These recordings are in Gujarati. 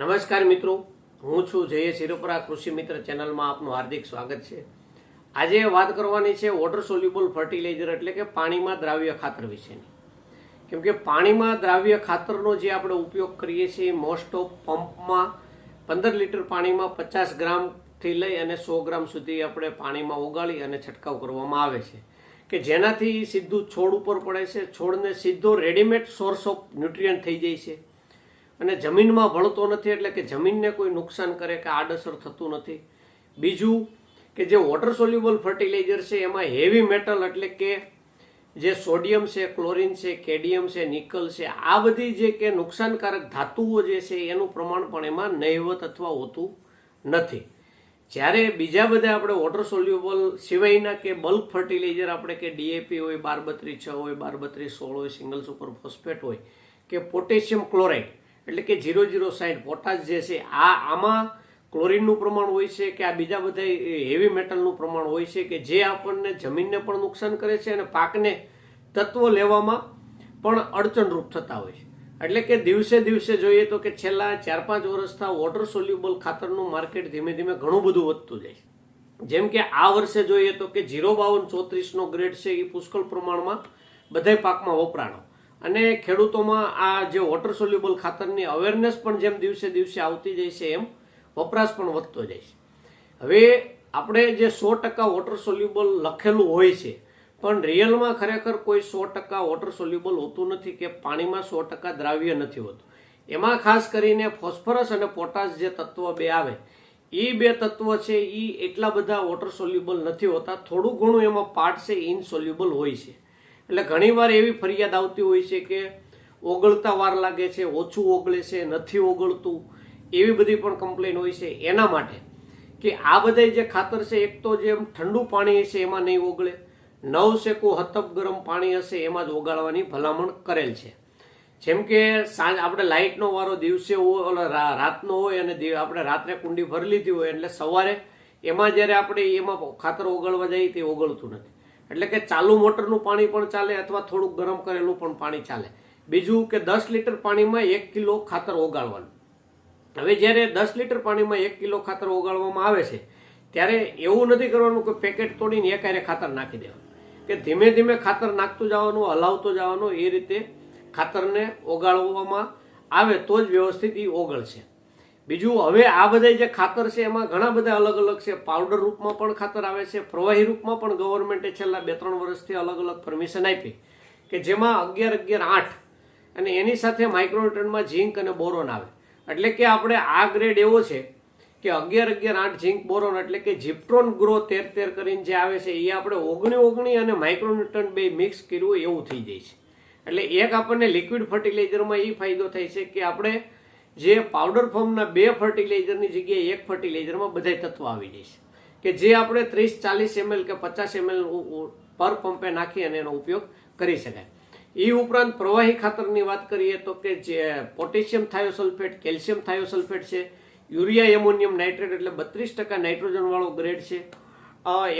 નમસ્કાર મિત્રો, હું છું જયેશ હિરોપરા. કૃષિ મિત્ર ચેનલમાં આપનું હાર્દિક સ્વાગત છે. આજે વાત કરવાની છે વોટર સોલ્યુબલ ફર્ટિલાઇઝર એટલે કે પાણીમાં દ્રાવ્ય ખાતર વિશેની. કેમ કે પાણીમાં દ્રાવ્ય ખાતરનો જે આપણે ઉપયોગ કરીએ છીએ મોસ્ટ ઓફ પંપમાં 15 લીટર પાણીમાં 50 ગ્રામથી લઈ અને 100 ગ્રામ સુધી આપણે પાણીમાં ઓગાળી અને છંટકાવ કરવામાં આવે છે કે જેનાથી સીધું છોડ ઉપર પડે છે. છોડને સીધો રેડીમેડ સોર્સ ઓફ ન્યુટ્રિયન્ટ થઈ જાય છે અને જમીનમાં ભળતો નથી, એટલે કે જમીનને કોઈ નુકસાન કરે કે આડઅસર થતું નથી. બીજું કે જે વોટર સોલ્યુબલ ફર્ટિલાઇઝર છે એમાં હેવી મેટલ એટલે કે જે સોડિયમ છે, ક્લોરિન છે, કેડમિયમ છે, નિકલ છે, આ બધી જે કે નુકસાનકારક ધાતુઓ જે છે એનું પ્રમાણ પણ એમાં નહિવત અથવા હોતું નથી. જ્યારે બીજા બધા આપણે વોટર સોલ્યુબલ સિવાયના કે બલ્ક ફર્ટિલાઇઝર આપણે કે ડીએપી હોય, 12-32-6 હોય, 12-32-16 હોય, સિંગલ સુપર ફોસ્ફેટ હોય કે પોટેશિયમ ક્લોરાઇડ એટલે કે 0060 પોટાશ જે છે, આમાં ક્લોરિનનું પ્રમાણ હોય છે કે આ બીજા બધા હેવી મેટલનું પ્રમાણ હોય છે કે જે આપણને જમીનને પણ નુકસાન કરે છે અને પાકને તત્વો લેવામાં પણ અડચણરૂપ થતા હોય છે. એટલે કે દિવસે દિવસે જોઈએ તો કે છેલ્લા 4-5 વર્ષથી વોટર સોલ્યુબલ ખાતરનું માર્કેટ ધીમે ધીમે ઘણું બધું વધતું જાય છે. જેમ કે આ વર્ષે જોઈએ તો કે 05234નો ગ્રેડ છે એ પુષ્કળ પ્રમાણમાં બધા પાકમાં વપરાણો અને ખેડૂતોમાં આ જે વોટર સોલ્યુબલ ખાતરની અવેરનેસ પણ જેમ દિવસે દિવસે આવતી જાય છે એમ વપરાશ પણ વધતો જાય છે. હવે આપણે જે 100% વોટર સોલ્યુબલ લખેલું હોય છે પણ રિયલમાં ખરેખર કોઈ 100% વોટર સોલ્યુબલ હોતું નથી કે પાણીમાં 100% દ્રાવ્ય નથી હોતું. એમાં ખાસ કરીને ફોસ્ફરસ અને પોટાશ જે તત્વ બે આવે એ બે તત્વ છે એ એટલા બધા વોટર સોલ્યુબલ નથી હોતા. થોડું ઘણું એમાં પાર્ટ છે ઇનસોલ્યુબલ હોય છે. એટલે ઘણીવાર એવી ફરિયાદ આવતી હોય છે કે ઓગળતા વાર લાગે છે, ઓછું ઓગળે છે, નથી ઓગળતું, એવી બધી પણ કમ્પ્લેન હોય છે. એના માટે કે આ બધા જે ખાતર છે એક તો જેમ ઠંડુ પાણી હશે એમાં નહીં ઓગળે, 9 સેકો હતપ ગરમ પાણી હશે એમાં જ ઓગાળવાની ભલામણ કરેલ છે. જેમ કે સાંજ આપણે લાઇટનો વારો દિવસે હોય, રાતનો હોય અને આપણે રાત્રે કુંડી ભરી લીધી હોય એટલે સવારે એમાં જ્યારે આપણે એમાં ખાતર ઓગાળવા જઈએ તે ઓગળતું નથી. એટલે કે ચાલુ મોટરનું પાણી પણ ચાલે અથવા થોડુંક ગરમ કરેલું પણ પાણી ચાલે. બીજું કે 10 લીટર પાણીમાં 1 કિલો ખાતર ઓગાળવાનું. હવે જ્યારે 10 લીટર પાણીમાં 1 કિલો ખાતર ઓગાળવામાં આવે છે ત્યારે એવું નથી કરવાનું કે પેકેટ તોડીને એકારે ખાતર નાખી દેવાનું, કે ધીમે ધીમે ખાતર નાખતું જવાનું, હલાવતું જવાનું. એ રીતે ખાતરને ઓગાળવામાં આવે તો જ વ્યવસ્થિત એ ઓગળશે. બીજું, હવે આ બધા જે ખાતર છે એમાં ઘણા બધા અલગ અલગ છે. પાવડર રૂપમાં પણ ખાતર આવે છે, પ્રવાહી રૂપમાં પણ ગવર્મેન્ટે છેલ્લા 2-3 વર્ષથી અલગ અલગ પરમિશન આપી કે જેમાં 11-11-8 અને એની સાથે માઇક્રોન્યુટ્રન્ટમાં ઝીંક અને બોરોન આવે. એટલે કે આપણે આ ગ્રેડ એવો છે કે 11-11-8 ઝીંક બોરોન એટલે કે જીપ્ટ્રોન ગ્રો 13-13 કરીને જે આવે છે એ આપણે 19-19 અને માઇક્રોન્યુટ્રન્ટ બે મિક્સ કર્યું એવું થઈ જાય છે. એટલે એક આપણને લિક્વિડ ફર્ટિલાઇઝરમાં એ ફાયદો થાય છે કે આપણે જે પાવડર ફોર્મના 2 ફર્ટિલાઇઝરની જગ્યાએ 1 ફર્ટિલાઇઝરમાં બધા તત્વો આવી જાય છે કે જે આપણે 30-40 ml કે 50 ml પર પંપે નાખી અને એનો ઉપયોગ કરી શકાય. એ ઉપરાંત પ્રવાહી ખાતરની વાત કરીએ તો કે જે પોટેશિયમ થાયોસલ્ફેટ, કેલ્શિયમ થાયોસલ્ફેટ છે, યુરિયા એમોનિયમ નાઇટ્રેટ એટલે 32% નાઇટ્રોજન વાળો ગ્રેડ છે,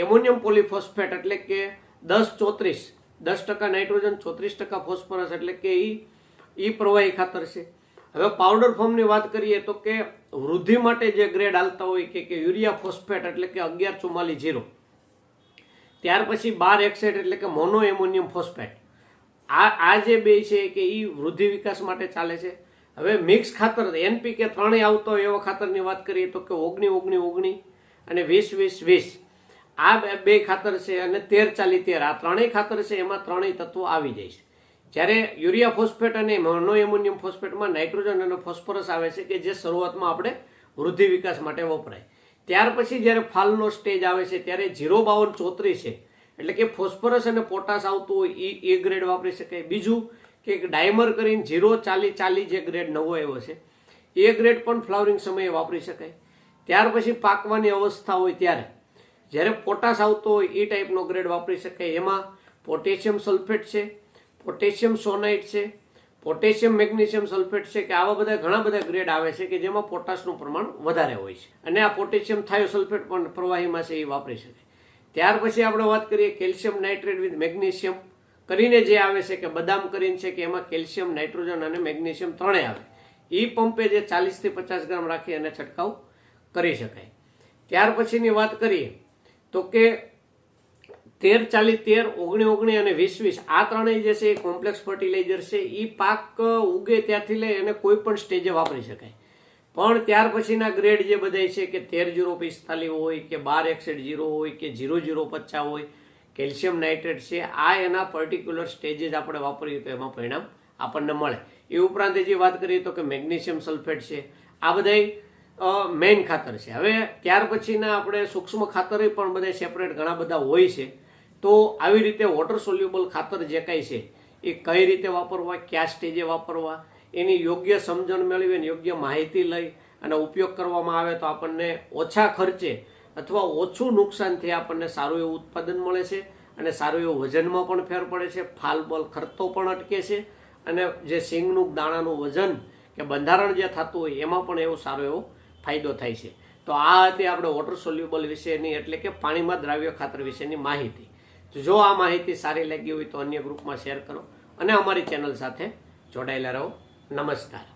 એમોનિયમ પોલીફોસ્ફેટ એટલે કે 10-34 10% નાઇટ્રોજન, 34% ફોસ્ફરસ એટલે કે એ પ્રવાહી ખાતર છે. હવે પાવડર ફોર્મની વાત કરીએ તો કે વૃદ્ધિ માટે જે ગ્રેડ હાલતા હોય કે યુરિયા ફોસ્ફેટ એટલે કે 11-44-0, ત્યાર પછી 12-61 એટલે કે મોનો એમોનિયમ ફોસ્ફેટ. આ જે બે છે કે એ વૃદ્ધિ વિકાસ માટે ચાલે છે. હવે મિક્સ ખાતર NPK ત્રણેય આવતો હોય એવા ખાતરની વાત કરીએ તો કે 19-19-19 અને 20-20-20 આ બે ખાતર છે અને 13-40-13 આ ત્રણેય ખાતર છે એમાં ત્રણેય તત્વો આવી જાય છે. જ્યારે યુરિયા ફોસ્ફેટ અને મોનો એમોનિયમ ફોસ્ફેટમાં નાઇટ્રોજન અને ફોસ્ફરસ આવે છે કે જે શરૂઆતમાં આપણે વૃદ્ધિ વિકાસ માટે વપરાય. ત્યાર પછી જ્યારે ફાલનો સ્ટેજ આવે છે ત્યારે 052-34 છે એટલે કે ફોસ્ફરસ અને પોટાશ આવતું હોય એ ગ્રેડ વાપરી શકાય. બીજું કે ડાયમર કરીને 0-40-40 જે ગ્રેડ નવો આવ્યો છે એ ગ્રેડ પણ ફ્લાવરિંગ સમયે વાપરી શકાય. ત્યાર પછી પાકવાની અવસ્થા હોય ત્યારે જ્યારે પોટાશ આવતો હોય એ ટાઈપનો ગ્રેડ વાપરી શકાય. એમાં પોટેશિયમ સલ્ફેટ છે, પોટેશિયમ સોનાઇટ છે, પોટેશિયમ મેગ્નેશિયમ સલ્ફેટ છે કે આવા બધા ઘણા બધા ગ્રેડ આવે છે કે જેમાં પોટાશનું પ્રમાણ વધારે હોય છે. અને આ પોટેશિયમ થાયોસલ્ફેટ પણ પ્રવાહીમાં છે એ વાપરી શકાય. ત્યાર પછી આપણે વાત કરીએ કેલ્શિયમ નાઇટ્રેટ વિથ મેગ્નેશિયમ કરીને જે આવે છે કે બદામ કરીને છે કે એમાં કેલ્શિયમ, નાઇટ્રોજન અને મેગ્નેશિયમ ત્રણેય આવે. એ પંપે જે 40 થી 50 ગ્રામ રાખી અને છંટકાવ કરી શકાય. ત્યાર પછીની વાત કરીએ તો કે 13-40, 13-19-19 અને 20-20 આ ત્રણેય જે છે એ કોમ્પ્લેક્સ ફર્ટિલાઇઝર છે. એ પાક ઉગે ત્યાંથી લઈ અને કોઈ પણ સ્ટેજે વાપરી શકાય. પણ ત્યાર પછીના ગ્રેડ જે બધા છે કે 13-0-45 હોય કે 12-61-0 હોય કે 0-0-50 હોય, કેલ્શિયમ નાઇટ્રેટ છે, આ એના પર્ટિક્યુલર સ્ટેજે જ આપણે વાપરીએ તો એમાં પરિણામ આપણને મળે. એ ઉપરાંત જે વાત કરીએ તો કે મેગ્નેશિયમ સલ્ફેટ છે, આ બધા મેઇન ખાતર છે. હવે ત્યાર પછીના આપણે સૂક્ષ્મ ખાતર પણ બધા સેપરેટ ઘણા બધા હોય છે. તો આવી રીતે વોટર સોલ્યુબલ ખાતર જે કાંઈ છે એ કઈ રીતે વાપરવા, કયા સ્ટેજે વાપરવા, એની યોગ્ય સમજણ મેળવી અને યોગ્ય માહિતી લઈ અને ઉપયોગ કરવામાં આવે તો આપણને ઓછા ખર્ચે અથવા ઓછું નુકસાનથી આપણને સારું એવું ઉત્પાદન મળે છે અને સારું એવું વજનમાં પણ ફેર પડે છે, ફાલબોલ ખર્ચો પણ અટકે છે અને જે સિંગનું દાણાનું વજન કે બંધારણ જે થતું હોય એમાં પણ એવો સારો એવો ફાયદો થાય છે. તો આ હતી આપણે વોટર સોલ્યુબલ વિશેની એટલે કે પાણીમાં દ્રાવ્ય ખાતર વિશેની માહિતી. જો આ માહિતી સારી લાગી હોય તો અન્ય ગ્રુપમાં શેર કરો અને અમારી ચેનલ સાથે જોડાયેલા રહો. નમસ્કાર.